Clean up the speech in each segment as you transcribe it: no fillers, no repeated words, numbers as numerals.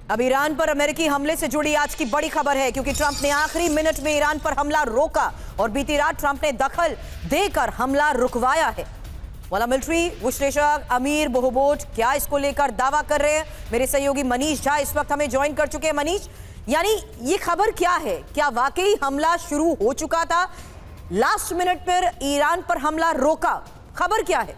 अब ईरान पर अमेरिकी हमले से जुड़ी आज की बड़ी खबर है, क्योंकि ट्रंप ने आखिरी मिनट में ईरान पर हमला रोका और बीती रात ट्रंप ने दखल देकर हमला रुकवाया है। वाला मिलिट्री विश्लेषक अमीर बोहबोट क्या इसको लेकर दावा कर रहे हैं? मेरे सहयोगी मनीष झा इस वक्त हमें ज्वाइन कर चुके हैं। मनीष, यानी ये खबर क्या है? क्या वाकई हमला शुरू हो चुका था, लास्ट मिनट पर ईरान पर हमला रोका? खबर क्या है?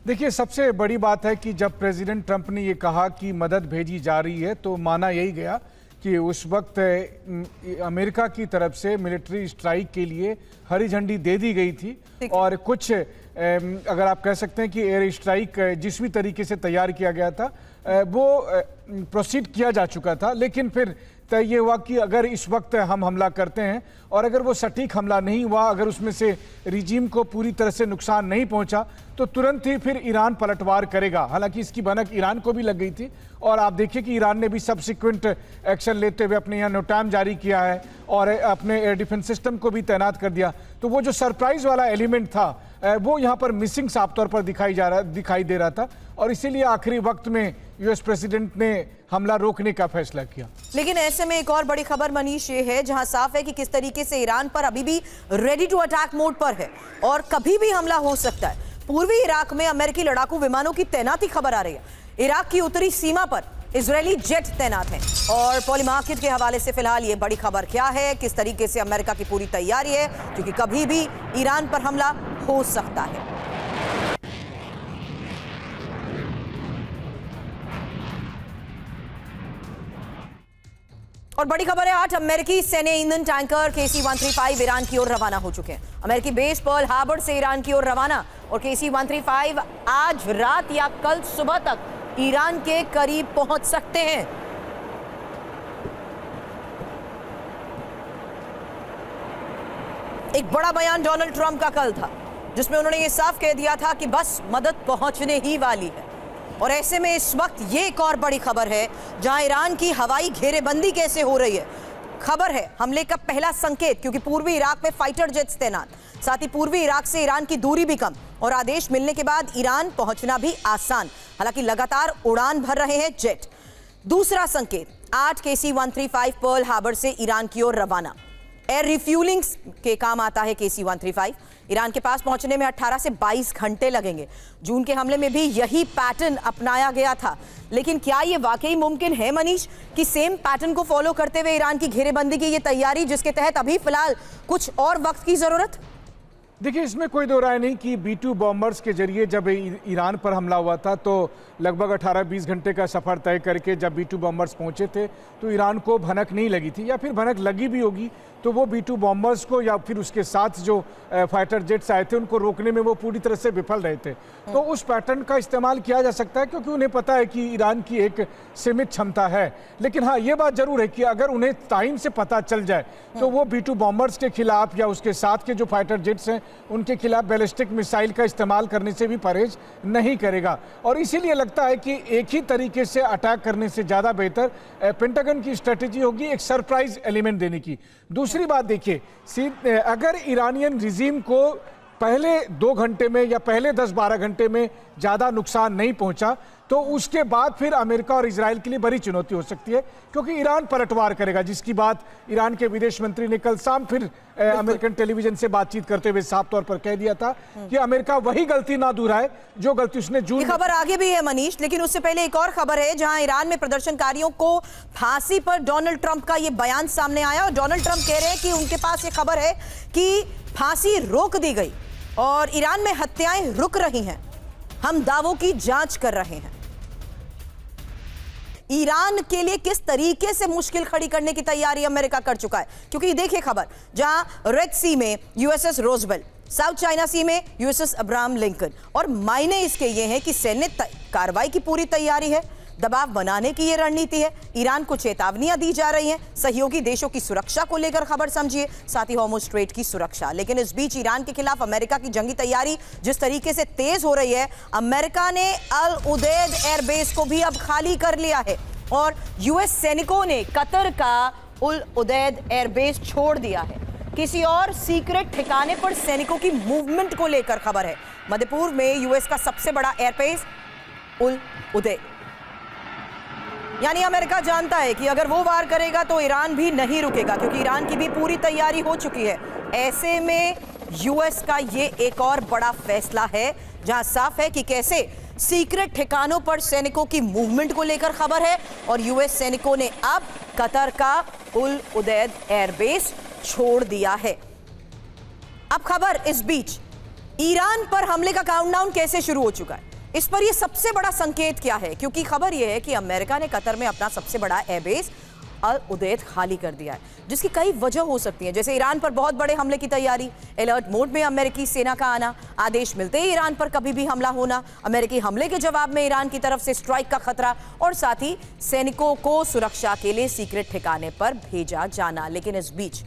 देखिए, सबसे बड़ी बात है कि जब प्रेसिडेंट ट्रंप ने ये कहा कि मदद भेजी जा रही है तो माना यही गया कि उस वक्त अमेरिका की तरफ से मिलिट्री स्ट्राइक के लिए हरी झंडी दे दी गई थी और कुछ अगर आप कह सकते हैं कि एयर स्ट्राइक जिस भी तरीके से तैयार किया गया था वो प्रोसीड किया जा चुका था। लेकिन फिर तय ये हुआ कि अगर इस वक्त हम हमला करते हैं और अगर वो सटीक हमला नहीं हुआ, अगर उसमें से रिजीम को पूरी तरह से नुकसान नहीं पहुंचा तो तुरंत ही फिर ईरान पलटवार करेगा। हालांकि इसकी भनक ईरान को भी लग गई थी और आप देखिए कि ईरान ने भी सब्सिक्वेंट एक्शन लेते हुए अपने यहाँ नोटाम जारी किया है और अपने एयर डिफेंस सिस्टम को भी तैनात कर दिया। तो वो जो सरप्राइज वाला एलिमेंट था वो यहाँ पर मिसिंग साफ तौर पर दिखाई दे रहा था और इसीलिए आखिरी वक्त में यूएस प्रेसिडेंट ने हमला रोकने का फैसला किया। लेकिन ऐसे में एक और बड़ी खबर मनीष ये है, जहां साफ है कि किस तरीके से ईरान पर अभी भी रेडी टू अटैक मोड पर है और कभी भी हमला हो सकता है। पूर्वी इराक में अमेरिकी लड़ाकू विमानों की तैनाती खबर आ रही है। इराक की उत्तरी सीमा पर इजरायली जेट तैनात हैं और पॉलीमार्केट के हवाले से फिलहाल ये बड़ी खबर क्या है, किस तरीके से अमेरिका की पूरी तैयारी है, क्योंकि कभी भी ईरान पर हमला हो सकता है। और बड़ी खबर है, 8 अमेरिकी सैन्य ईंधन टैंकर KC-135 ईरान की ओर रवाना हो चुके हैं। अमेरिकी बेस पर्ल हार्बर से ईरान की ओर रवाना और KC-135 आज रात या कल सुबह तक ईरान के करीब पहुंच सकते हैं। एक बड़ा बयान डोनाल्ड ट्रंप का कल था, जिसमें उन्होंने ये साफ कह दिया था कि बस मदद पहुंचने ही वाली है। और ऐसे में इस वक्त ये एक और बड़ी खबर है, जहां ईरान की हवाई घेरेबंदी कैसे हो रही है। खबर है हमले का पहला संकेत, क्योंकि पूर्वी इराक में फाइटर जेट्स तैनात, साथ ही पूर्वी इराक से ईरान की दूरी भी कम और आदेश मिलने के बाद ईरान पहुंचना भी आसान। हालांकि लगातार उड़ान भर रहे हैं जेट। दूसरा संकेत, 8 KC-135 पर्ल हार्बर से ईरान की ओर रवाना। एयर रिफ्यूलिंग के काम आता है KC-135। ईरान के पास पहुंचने में 18 से 22 घंटे लगेंगे। जून के हमले में भी यही पैटर्न अपनाया गया था। लेकिन क्या यह वाकई मुमकिन है मनीष कि सेम पैटर्न को फॉलो करते हुए ईरान की घेरेबंदी की ये तैयारी, जिसके तहत अभी फिलहाल कुछ और वक्त की जरूरत? देखिए, इसमें कोई दो राय नहीं कि B-2 बॉम्बर्स के जरिए जब ईरान पर हमला हुआ था तो लगभग 18-20 घंटे का सफ़र तय करके जब B-2 बॉम्बर्स पहुंचे थे तो ईरान को भनक नहीं लगी थी, या फिर भनक लगी भी होगी तो वो B-2 बॉम्बर्स को या फिर उसके साथ जो फाइटर जेट्स आए थे उनको रोकने में वो पूरी तरह से विफल रहे थे। तो उस पैटर्न का इस्तेमाल किया जा सकता है, क्योंकि उन्हें पता है कि ईरान की एक सीमित क्षमता है। लेकिन हाँ, ये बात जरूर है कि अगर उन्हें टाइम से पता चल जाए तो वो B-2 बॉम्बर्स के खिलाफ या उसके साथ के जो फाइटर जेट्स हैं उनके खिलाफ बैलिस्टिक मिसाइल का इस्तेमाल करने से भी परहेज नहीं करेगा। और इसीलिए लगता है कि एक ही तरीके से अटैक करने से ज़्यादा बेहतर पेंटागन की स्ट्रेटेजी होगी एक सरप्राइज एलिमेंट देने की। दूसरी बात देखिए, अगर ईरानियन रिजीम को पहले 2 घंटे में या पहले 10-12 घंटे में ज़्यादा नुकसान नहीं पहुंचा तो उसके बाद फिर अमेरिका और इजराइल के लिए बड़ी चुनौती हो सकती है, क्योंकि ईरान पलटवार करेगा, जिसकी बात ईरान के विदेश मंत्री ने कल शाम फिर अमेरिकन टेलीविजन से बातचीत करते हुए साफ तौर पर कह दिया था कि अमेरिका वही गलती ना दोहराए जो गलती उसने जून। खबर आगे भी है मनीष, लेकिन उससे पहले एक और खबर है, जहां ईरान में प्रदर्शनकारियों को फांसी पर डोनाल्ड ट्रंप का यह बयान सामने आया और डोनाल्ड ट्रंप कह रहे हैं कि उनके पास ये खबर है कि फांसी रोक दी गई और ईरान में हत्याएं रुक रही हैं। हम दावों की जांच कर रहे हैं। ईरान के लिए किस तरीके से मुश्किल खड़ी करने की तैयारी अमेरिका कर चुका है, क्योंकि देखिए खबर, जहां रेड सी में USS रोजवेल्ट, साउथ चाइना सी में USS अब्राहम लिंकन, और मायने इसके ये हैं कि सैन्य कार्रवाई की पूरी तैयारी है, दबाव बनाने की ये रणनीति है, ईरान को चेतावनियां दी जा रही हैं, सहयोगी देशों की सुरक्षा को लेकर खबर समझिए, साथ ही हॉर्मुज़ स्ट्रेट की सुरक्षा। लेकिन इस बीच ईरान के खिलाफ अमेरिका की जंगी तैयारी जिस तरीके से तेज हो रही है, अमेरिका ने अल उदैद एयरबेस को भी अब खाली कर लिया है और यूएस सैनिकों ने कतर का उल उदैद एयरबेस छोड़ दिया है। किसी और सीक्रेट ठिकाने पर सैनिकों की मूवमेंट को लेकर खबर है। मध्य पूर्व में यूएस का सबसे बड़ा एयरबेस उल उदैद यानी अमेरिका जानता है कि अगर वो वार करेगा तो ईरान भी नहीं रुकेगा, क्योंकि ईरान की भी पूरी तैयारी हो चुकी है। ऐसे में यूएस का ये एक और बड़ा फैसला है, जहां साफ है कि कैसे सीक्रेट ठिकानों पर सैनिकों की मूवमेंट को लेकर खबर है और यूएस सैनिकों ने अब कतर का उल उदैद एयरबेस छोड़ दिया है। अब खबर इस बीच ईरान पर हमले का काउंटडाउन कैसे शुरू हो चुका है, इस पर यह सबसे बड़ा संकेत क्या है, क्योंकि खबर यह है कि अमेरिका ने कतर में अपना सबसे बड़ा एयरबेस अल उदैद खाली कर दिया है, जिसकी कई वजह हो सकती हैं, जैसे ईरान पर बहुत बड़े हमले की तैयारी, अलर्ट मोड में अमेरिकी सेना का आना, आदेश मिलते ही ईरान पर कभी भी हमला होना, अमेरिकी हमले के जवाब में ईरान की तरफ से स्ट्राइक का खतरा और साथ ही सैनिकों को सुरक्षा के लिए सीक्रेट ठिकाने पर भेजा जाना। लेकिन इस बीच